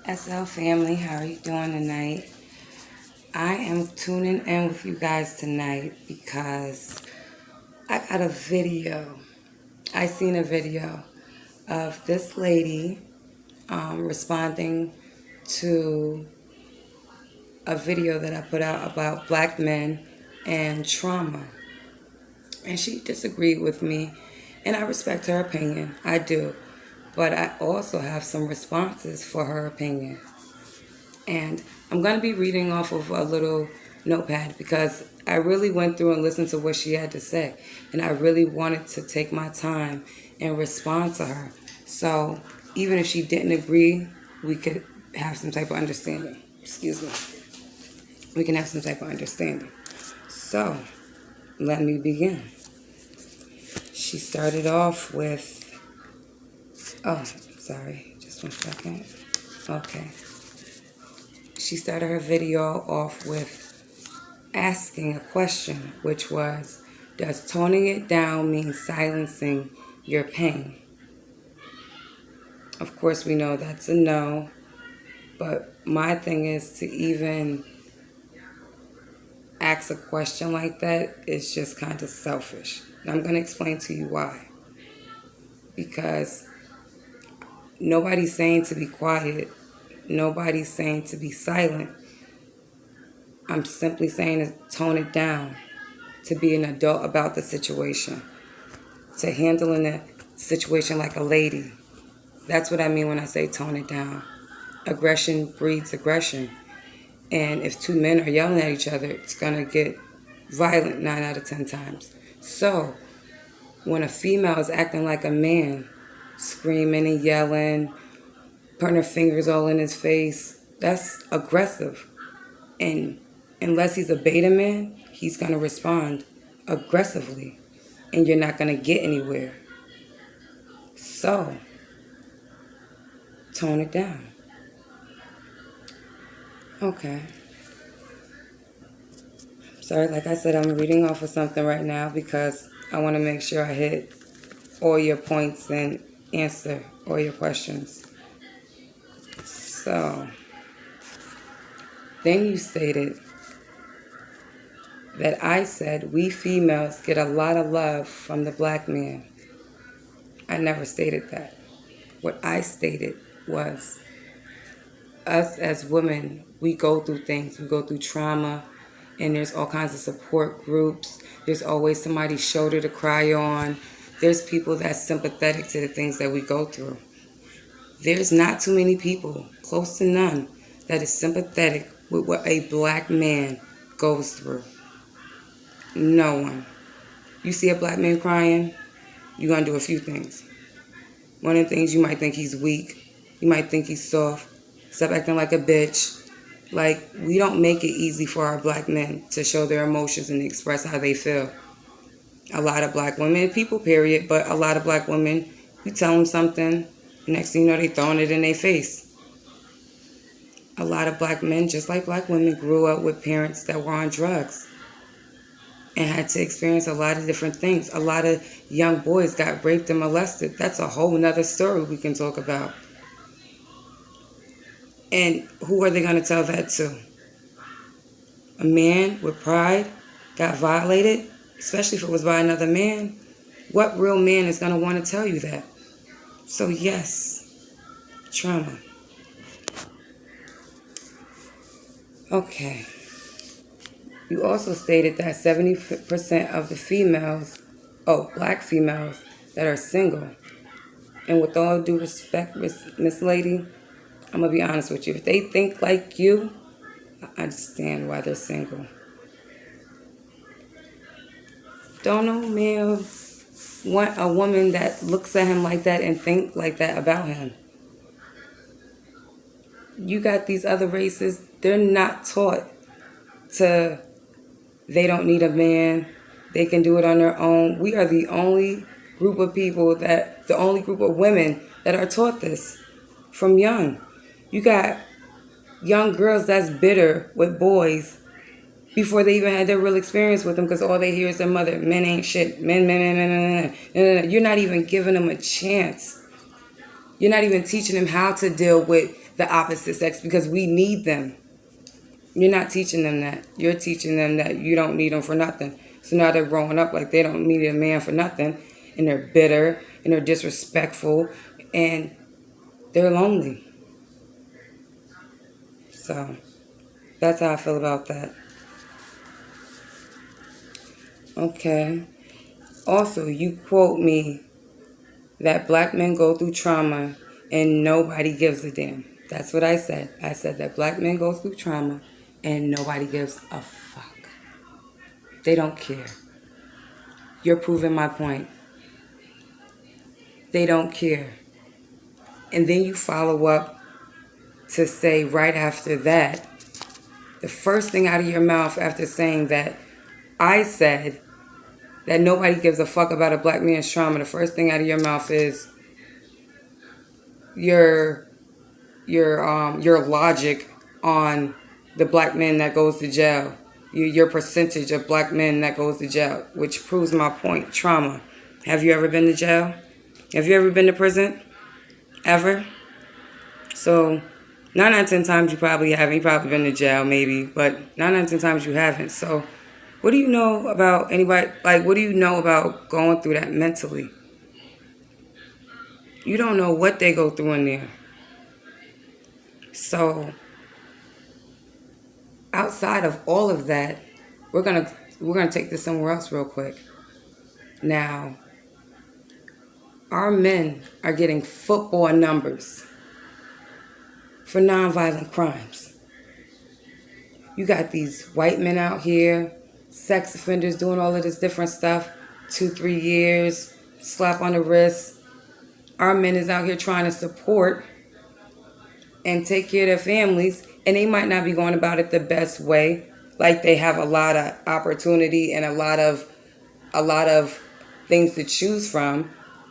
SL family, how are you doing tonight? I am tuning in with you guys tonight because I got a video. I seen a video of this lady responding to a video that I put out about black men and trauma. And she disagreed with me, and I respect her opinion. I do. But I also have some responses for her opinion. And I'm going to be reading off of a little notepad because I really went through and listened to what she had to say. And I really wanted to take my time and respond to her. So even if she didn't agree, we could have some type of understanding. Excuse me. We can have some type of understanding. So let me begin. She started off with, sorry, just 1 second. Okay. She started her video off with asking a question, which was, does toning it down mean silencing your pain? Of course, we know that's a no, but my thing is to even ask a question like that is just kind of selfish. And I'm going to explain to you why. Because nobody's saying to be quiet. Nobody's saying to be silent. I'm simply saying to tone it down, to be an adult about the situation, to handling the situation like a lady. That's what I mean when I say tone it down. Aggression breeds aggression. And if two men are yelling at each other, it's going to get violent 9 out of 10 times. So when a female is acting like a man, screaming and yelling, putting her fingers all in his face, that's aggressive. And unless he's a beta man, he's going to respond aggressively. And you're not going to get anywhere. So, tone it down. Okay. Sorry, like I said, I'm reading off of something right now because I want to make sure I hit all your points and answer all your questions. So, then you stated that I said we females get a lot of love from the black man. I never stated that. What I stated was us as women, we go through things. We go through trauma, and there's all kinds of support groups. There's always somebody's shoulder to cry on. There's people that's sympathetic to the things that we go through. There's not too many people, close to none, that is sympathetic with what a black man goes through. No one. You see a black man crying, you're going to do a few things. One of the things, you might think he's weak. You might think he's soft. Stop acting like a bitch. Like, we don't make it easy for our black men to show their emotions and express how they feel. A lot of black women, people period, but a lot of black women, you tell them something, the next thing you know, they throwing it in their face. A lot of black men, just like black women, grew up with parents that were on drugs and had to experience a lot of different things. A lot of young boys got raped and molested. That's a whole nother story we can talk about. And who are they going to tell that to? A man with pride got violated, especially if it was by another man. What real man is going to want to tell you that? So yes, trauma. Okay. You also stated that 70% of the females, black females that are single, and with all due respect, Miss Lady, I'm going to be honest with you. If they think like you, I understand why they're single. Don't no man want a woman that looks at him like that and think like that about him. You got these other races, they're not taught they don't need a man. They can do it on their own. We are the only group of the only group of women that are taught this from young. You got young girls that's bitter with boys before they even had their real experience with them because all they hear is their mother, men ain't shit, men. You're not even giving them a chance. You're not even teaching them how to deal with the opposite sex because we need them. You're not teaching them that. You're teaching them that you don't need them for nothing. So now they're growing up like they don't need a man for nothing, and they're bitter, and they're disrespectful, and they're lonely. So that's how I feel about that. Okay. Also, you quote me that black men go through trauma and nobody gives a damn. That's what I said. I said that black men go through trauma and nobody gives a fuck. They don't care. You're proving my point. They don't care. And then you follow up to say right after that, the first thing out of your mouth after saying that, I said that nobody gives a fuck about a black man's trauma. The first thing out of your mouth is your logic on the black men that goes to jail. Your percentage of black men that goes to jail, which proves my point. Trauma. Have you ever been to jail? Have you ever been to prison? Ever? So 9 out of 10 times you probably haven't. You probably been to jail maybe, but 9 out of 10 times you haven't. So what do you know about anybody? Like, what do you know about going through that mentally? You don't know what they go through in there. So outside of all of that, we're gonna take this somewhere else real quick. Now, our men are getting football numbers for nonviolent crimes. You got these white men out here, sex offenders doing all of this different stuff, 2-3 years, slap on the wrist. Our men is out here trying to support and take care of their families, and they might not be going about it the best way. Like they have a lot of opportunity and a lot of things to choose from,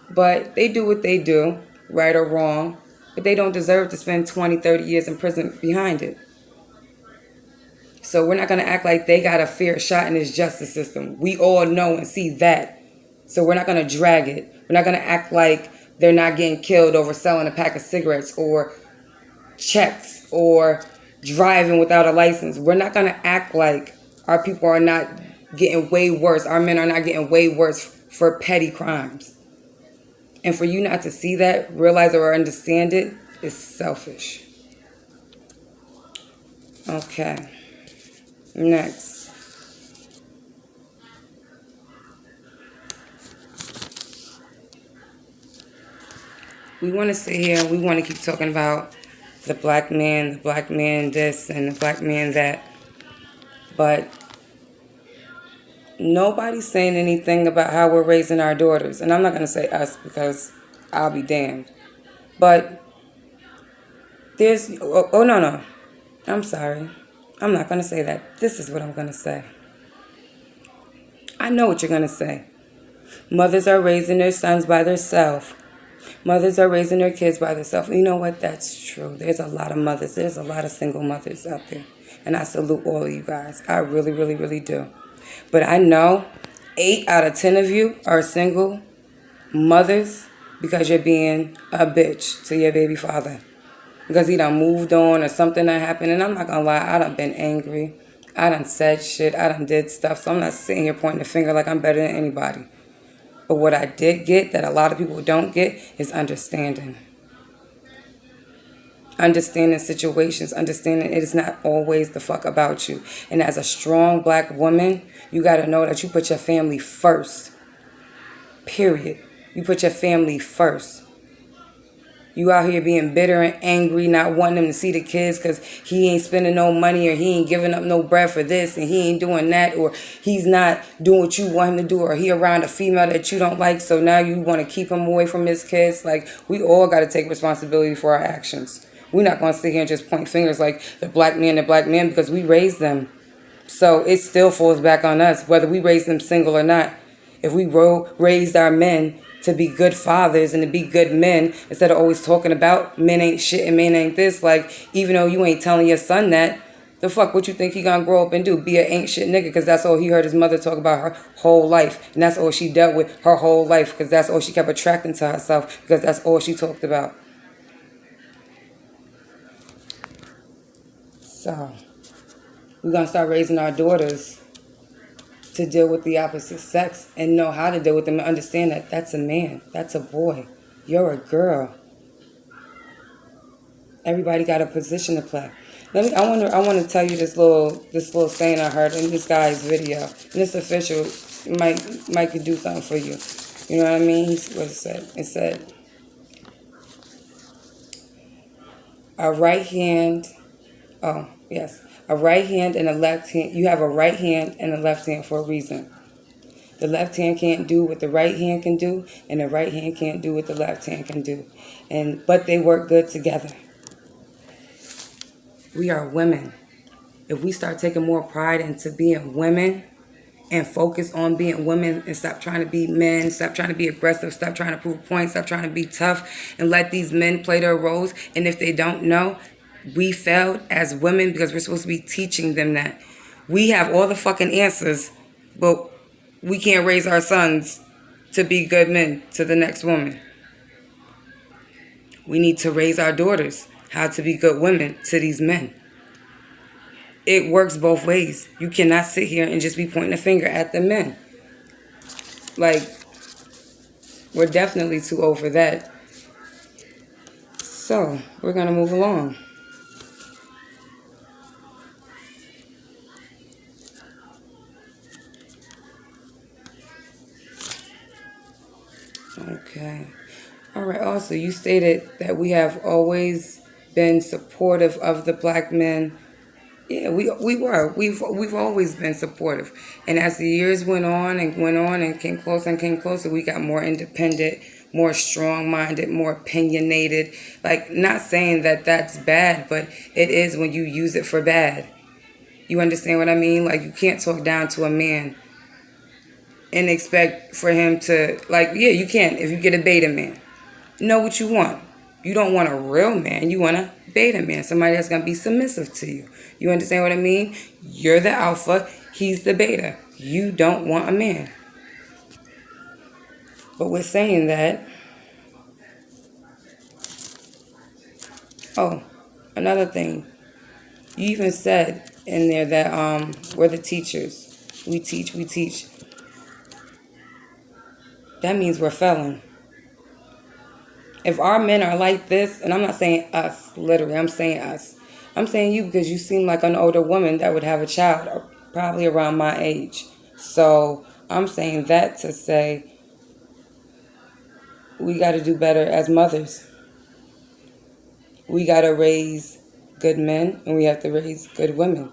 but they do what they do, right or wrong, but they don't deserve to spend 20-30 years in prison behind it. So we're not going to act like they got a fair shot in this justice system. We all know and see that. So we're not going to drag it. We're not going to act like they're not getting killed over selling a pack of cigarettes or checks or driving without a license. We're not going to act like our people are not getting way worse. Our men are not getting way worse for petty crimes. And for you not to see that, realize or understand it, is selfish. Okay. Next. We want to sit here and we want to keep talking about the black man this, and the black man that. But nobody's saying anything about how we're raising our daughters. And I'm not going to say us because I'll be damned. But there's... Oh, no. I'm sorry. I'm not going to say that. This is what I'm going to say. I know what you're going to say. Mothers are raising their sons by themselves. Mothers are raising their kids by themselves. You know what? That's true. There's a lot of mothers. There's a lot of single mothers out there. And I salute all of you guys. I really, really, really do. But I know 8 out of 10 of you are single mothers because you're being a bitch to your baby father. Because he done moved on or something that happened. And I'm not going to lie, I done been angry. I done said shit. I done did stuff. So I'm not sitting here pointing the finger like I'm better than anybody. But what I did get that a lot of people don't get is understanding. Understanding situations, understanding it is not always the fuck about you. And as a strong black woman, you got to know that you put your family first. Period. You put your family first. You out here being bitter and angry, not wanting them to see the kids because he ain't spending no money or he ain't giving up no bread for this and he ain't doing that, or he's not doing what you want him to do, or he around a female that you don't like, so now you want to keep him away from his kids. Like, we all got to take responsibility for our actions. We're not going to sit here and just point fingers like the black man because we raised them. So it still falls back on us, whether we raised them single or not. If we raised our men to be good fathers and to be good men, instead of always talking about men ain't shit and men ain't this, like, even though you ain't telling your son that, the fuck what you think he gonna grow up and do? Be a ain't shit nigga, because that's all he heard his mother talk about her whole life. And that's all she dealt with her whole life, because that's all she kept attracting to herself, because that's all she talked about. So we're going to start raising our daughters to deal with the opposite sex and know how to deal with them and understand that that's a man, that's a boy, you're a girl. Everybody got a position to play. I want to tell you this little saying I heard in this guy's video, and it's official. Mike could do something for you. You know what I mean? What it said? It said, a right hand. Oh yes, a right hand and a left hand. You have a right hand and a left hand for a reason. The left hand can't do what the right hand can do, and the right hand can't do what the left hand can do. But they work good together. We are women. If we start taking more pride into being women and focus on being women and stop trying to be men, stop trying to be aggressive, stop trying to prove points, stop trying to be tough, and let these men play their roles. And if they don't know, we failed as women because we're supposed to be teaching them that. We have all the fucking answers, but we can't raise our sons to be good men to the next woman. We need to raise our daughters how to be good women to these men. It works both ways. You cannot sit here and just be pointing a finger at the men. Like, we're definitely too old for that. So, we're going to move along. Okay. All right. Also, you stated that we have always been supportive of the black men. Yeah, we were. We've always been supportive. And as the years went on and came closer, we got more independent, more strong-minded, more opinionated. Like, not saying that that's bad, but it is when you use it for bad. You understand what I mean? Like, you can't talk down to a man and expect for him to, like, yeah, you can if you get a beta man. Know what you want. You don't want a real man. You want a beta man, somebody that's going to be submissive to you. You understand what I mean? You're the alpha. He's the beta. You don't want a man. But we're saying that. Oh, another thing. You even said in there that we're the teachers. We teach. That means we're failing. If our men are like this, and I'm not saying us, literally, I'm saying us. I'm saying you because you seem like an older woman that would have a child, probably around my age. So I'm saying that to say we got to do better as mothers. We got to raise good men and we have to raise good women.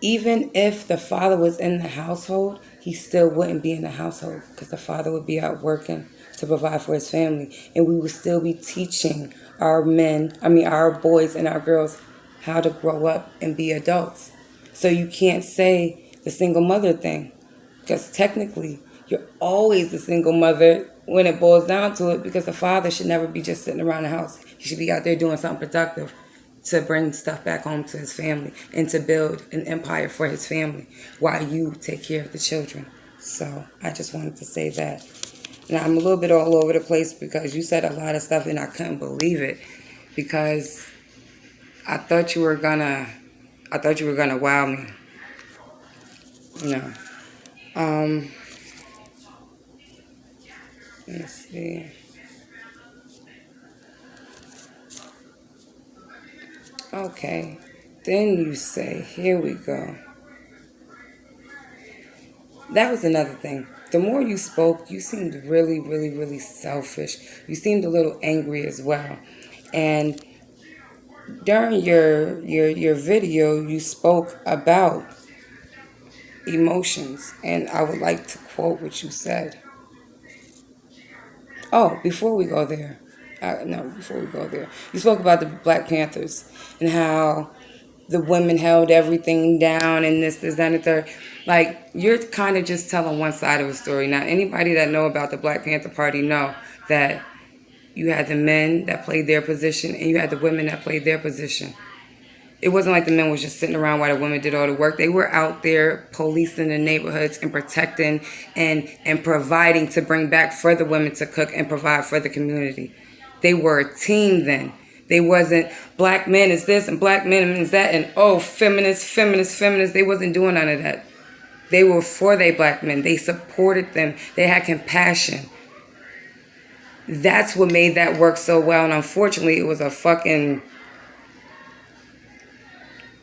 Even if the father was in the household, he still wouldn't be in the household because the father would be out working to provide for his family. And we would still be teaching our boys and our girls how to grow up and be adults. So you can't say the single mother thing because technically you're always a single mother when it boils down to it because the father should never be just sitting around the house. He should be out there doing something productive to bring stuff back home to his family and to build an empire for his family while you take care of the children. So I just wanted to say that. Now, I'm a little bit all over the place because you said a lot of stuff and I couldn't believe it because I thought you were gonna wow me. No. Let's see. Okay. Then you say, here we go. That was another thing. The more you spoke, you seemed really, really, really selfish. You seemed a little angry as well. And during your video, you spoke about emotions. And I would like to quote what you said. Oh, before we go there. You spoke about the Black Panthers and how the women held everything down and this, that, and the third. Like, you're kind of just telling one side of a story. Now, anybody that know about the Black Panther Party know that you had the men that played their position and you had the women that played their position. It wasn't like the men was just sitting around while the women did all the work. They were out there policing the neighborhoods and protecting and providing to bring back for the women to cook and provide for the community. They were a team then. They wasn't black men is this and black men is that and oh feminists. They wasn't doing none of that. They were for they black men. They supported them. They had compassion. That's what made that work so well. And unfortunately, it was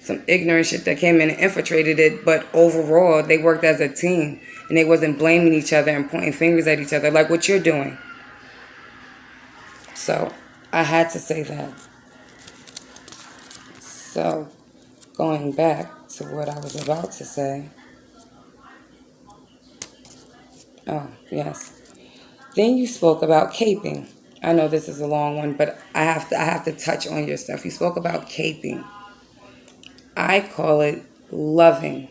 some ignorant shit that came in and infiltrated it. But overall, they worked as a team. And they wasn't blaming each other and pointing fingers at each other like what you're doing. So I had to say that. So going back to what I was about to say. Oh, yes. Then you spoke about caping. I know this is a long one, but I have to touch on your stuff. You spoke about caping. I call it loving.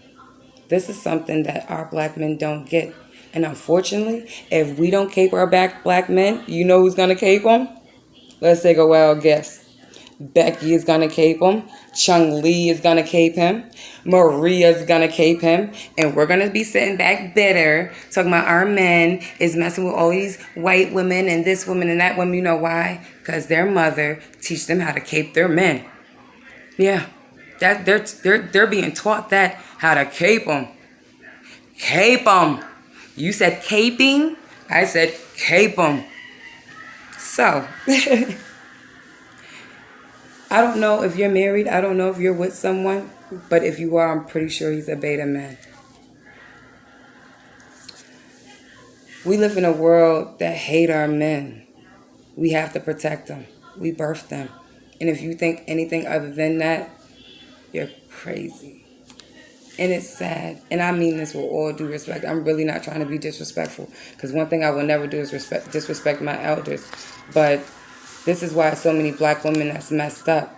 This is something that our black men don't get. And unfortunately, if we don't cape our black men, you know who's going to cape them? Let's take a wild guess. Becky is going to cape him. Chung Lee is going to cape him. Maria's going to cape him. And we're going to be sitting back bitter, talking about our men is messing with all these white women and this woman and that woman. You know why? Because their mother teach them how to cape their men. Yeah. That they're being taught that, how to cape them. Cape them. You said caping. I said cape them. So... I don't know if you're married. I don't know if you're with someone. But if you are, I'm pretty sure he's a beta man. We live in a world that hate our men. We have to protect them. We birthed them. And if you think anything other than that, you're crazy. And it's sad. And I mean this with all due respect. I'm really not trying to be disrespectful. Because one thing I will never do is disrespect my elders. But... this is why so many black women that's messed up.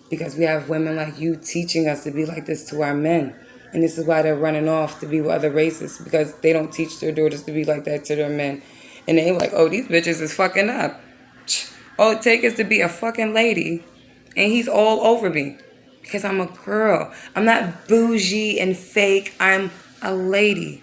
Because we have women like you teaching us to be like this to our men. And this is why they're running off to be with other races. Because they don't teach their daughters to be like that to their men. And they like, oh, these bitches is fucking up. All it takes is to be a fucking lady. And he's all over me. Because I'm a girl. I'm not bougie and fake. I'm a lady.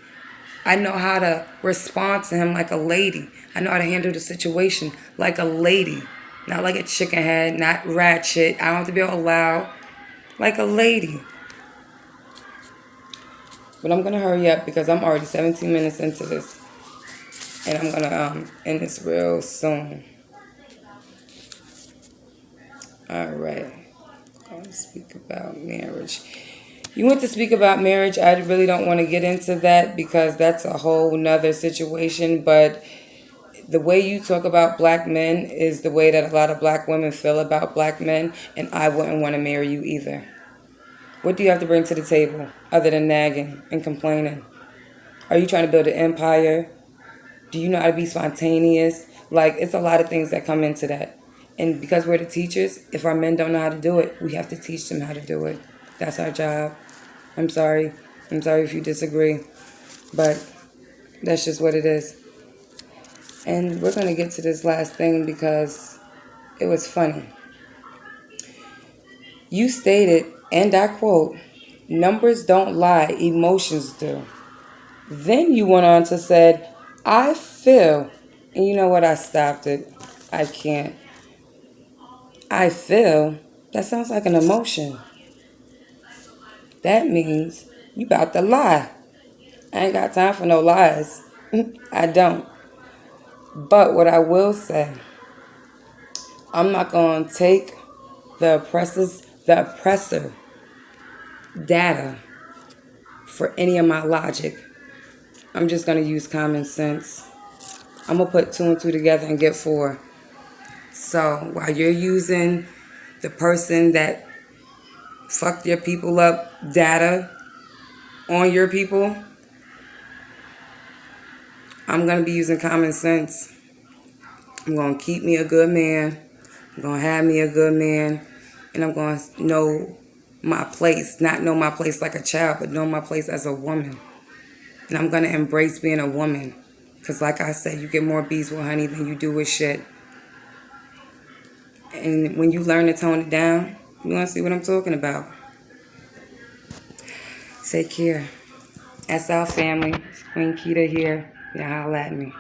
I know how to respond to him like a lady. I know how to handle the situation like a lady. Not like a chicken head, not ratchet. I don't have to be all loud. Like a lady. But I'm going to hurry up because I'm already 17 minutes into this. And I'm going to end this real soon. All right. I'm going to speak about marriage. You want to speak about marriage. I really don't want to get into that because that's a whole nother situation. But... the way you talk about black men is the way that a lot of black women feel about black men, and I wouldn't want to marry you either. What do you have to bring to the table other than nagging and complaining? Are you trying to build an empire? Do you know how to be spontaneous? Like, it's a lot of things that come into that. And because we're the teachers, if our men don't know how to do it, we have to teach them how to do it. That's our job. I'm sorry. I'm sorry if you disagree. But that's just what it is. And we're going to get to this last thing because it was funny. You stated, and I quote, "Numbers don't lie, emotions do." Then you went on to said, "I feel," and you know what? I stopped it. I can't. I feel? That sounds like an emotion. That means you about to lie. I ain't got time for no lies. I don't. But what I will say, I'm not going to take the oppressor data for any of my logic. I'm just going to use common sense. I'm going to put 2 and 2 together and get 4. So while you're using the person that fucked your people up data on your people, I'm going to be using common sense. I'm going to keep me a good man. I'm going to have me a good man. And I'm going to know my place. Not know my place like a child, but know my place as a woman. And I'm going to embrace being a woman. Because like I said, you get more bees with honey than you do with shit. And when you learn to tone it down, you're going to see what I'm talking about. Take care. That's our family. It's Queen Keita here. Y'all holla at me.